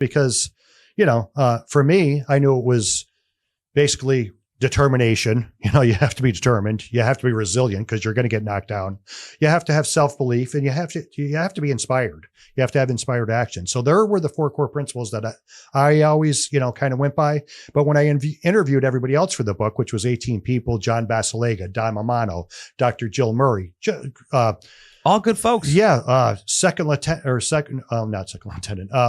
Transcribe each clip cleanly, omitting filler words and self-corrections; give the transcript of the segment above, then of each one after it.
because, for me, I knew it was basically determination. You have to be determined. You have to be resilient because you're going to get knocked down. You have to have self-belief, and you have to be inspired. You have to have inspired action. So there were the 4 core principles that I always, kind of went by. But when I interviewed everybody else for the book, which was 18 people, John Basilega, Don Mamano, Dr. Jill Murray, all good folks. Yeah.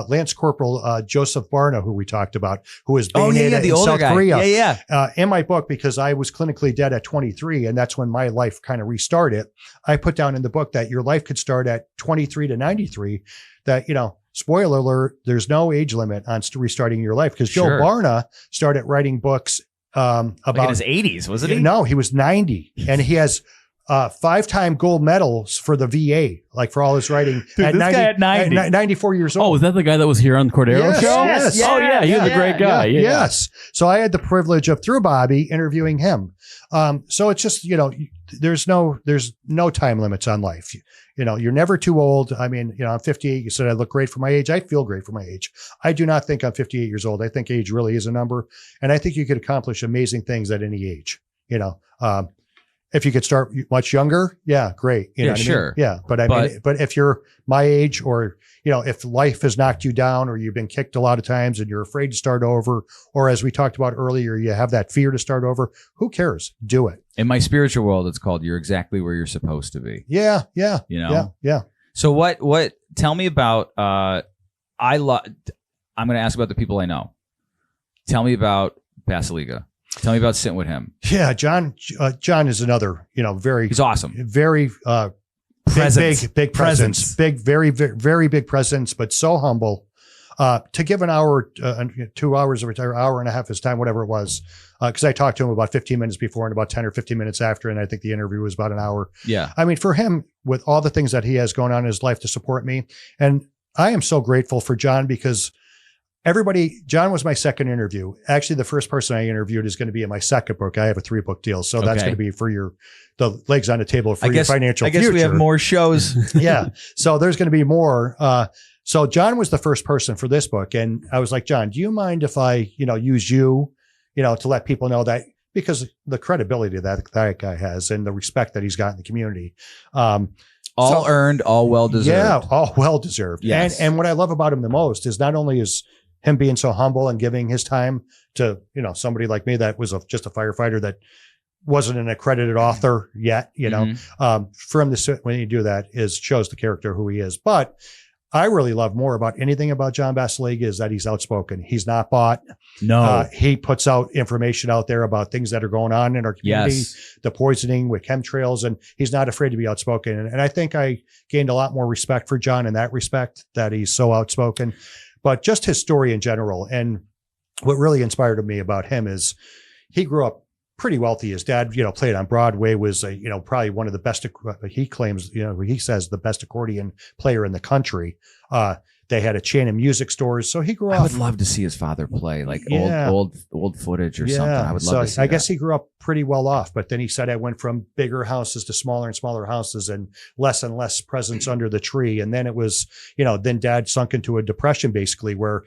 Lance Corporal Joseph Barna, who we talked about, who was bayoneted in South Korea. Yeah. In my book, because I was clinically dead at 23, and that's when my life kind of restarted. I put down in the book that your life could start at 23 to 93, that, spoiler alert, there's no age limit on restarting your life, because Joe Barna started writing books about in his 80s, wasn't he? No, he was 90, and he has 5-time gold medals for the VA, like for all his writing. Dude, guy at 90. 94 years old. Oh, was that the guy that was here on the Cordero show? Yes. Oh, yeah. He was a great guy. Yeah. Yes. So I had the privilege of, through Bobby, interviewing him. So it's just, there's no time limits on life. You're never too old. I mean, I'm 58. You said I look great for my age. I feel great for my age. I do not think I'm 58 years old. I think age really is a number. And I think you could accomplish amazing things at any age, if you could start much younger, yeah, great. You know what I mean? Yeah. But if you're my age, or, if life has knocked you down, or you've been kicked a lot of times and you're afraid to start over, or as we talked about earlier, you have that fear to start over, who cares? Do it. In my spiritual world, it's called you're exactly where you're supposed to be. Yeah. Yeah. Yeah. So tell me about, I'm going to ask about the people I know. Tell me about Basilega. Tell me about sitting with him. Yeah, John is another, he's awesome. Very big presence, very big presence, but so humble. To give an hour, 2 hours of retire, hour and a half his time, whatever it was, because I talked to him about 15 minutes before and about 10 or 15 minutes after, and I think the interview was about an hour. Yeah. I mean, for him, with all the things that he has going on in his life to support me, and I am so grateful for John, because John was my second interview. Actually, the first person I interviewed is going to be in my second book. I have a 3-book deal. So that's going to be for the legs on the table for your financial future. I guess we have more shows. Yeah. So there's going to be more. So John was the first person for this book. And I was like, John, do you mind if I, use you, to let people know that, because the credibility that guy has and the respect that he's got in the community. All earned, all well deserved. Yeah, all well deserved. Yes. And what I love about him the most is not only is him being so humble and giving his time to, somebody like me that was just a firefighter that wasn't an accredited author yet, for him to sit when you do that shows the character who he is. But I really love more about anything about John Basilega is that he's outspoken. He's not bought. No. He puts out information out there about things that are going on in our community, the poisoning with chemtrails, and he's not afraid to be outspoken. And I think I gained a lot more respect for John in that respect, that he's so outspoken. But just his story in general. And what really inspired me about him is he grew up pretty wealthy. His dad, played on Broadway, was probably one of the best, he claims, he says the best accordion player in the country. They had a chain of music stores. So he grew up. I would love to see his father play, like old footage or something. I would love to see I guess he grew up pretty well off, but then he said I went from bigger houses to smaller and smaller houses and less presence under the tree. And then it was, then Dad sunk into a depression, basically, where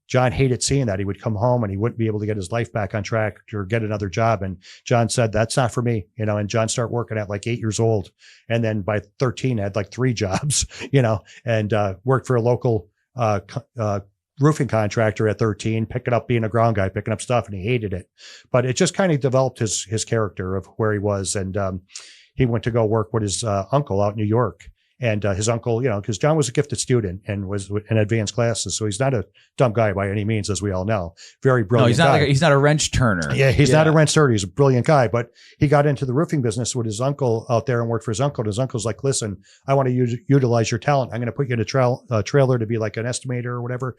John hated seeing that. He would come home and he wouldn't be able to get his life back on track or get another job. And John said, that's not for me, and John started working at like 8 years old. And then by 13 had like 3 jobs, and worked for a local roofing contractor at 13, picking up, being a ground guy, picking up stuff, and he hated it. But it just kind of developed his character of where he was. And he went to go work with his uncle out in New York. And his uncle, because John was a gifted student and was in advanced classes. So he's not a dumb guy by any means, as we all know. Very brilliant guy. He's not a wrench turner. Yeah, he's not a wrench turner. He's a brilliant guy. But he got into the roofing business with his uncle out there and worked for his uncle. And his uncle's like, listen, I want to utilize your talent. I'm going to put you in a trailer to be like an estimator or whatever.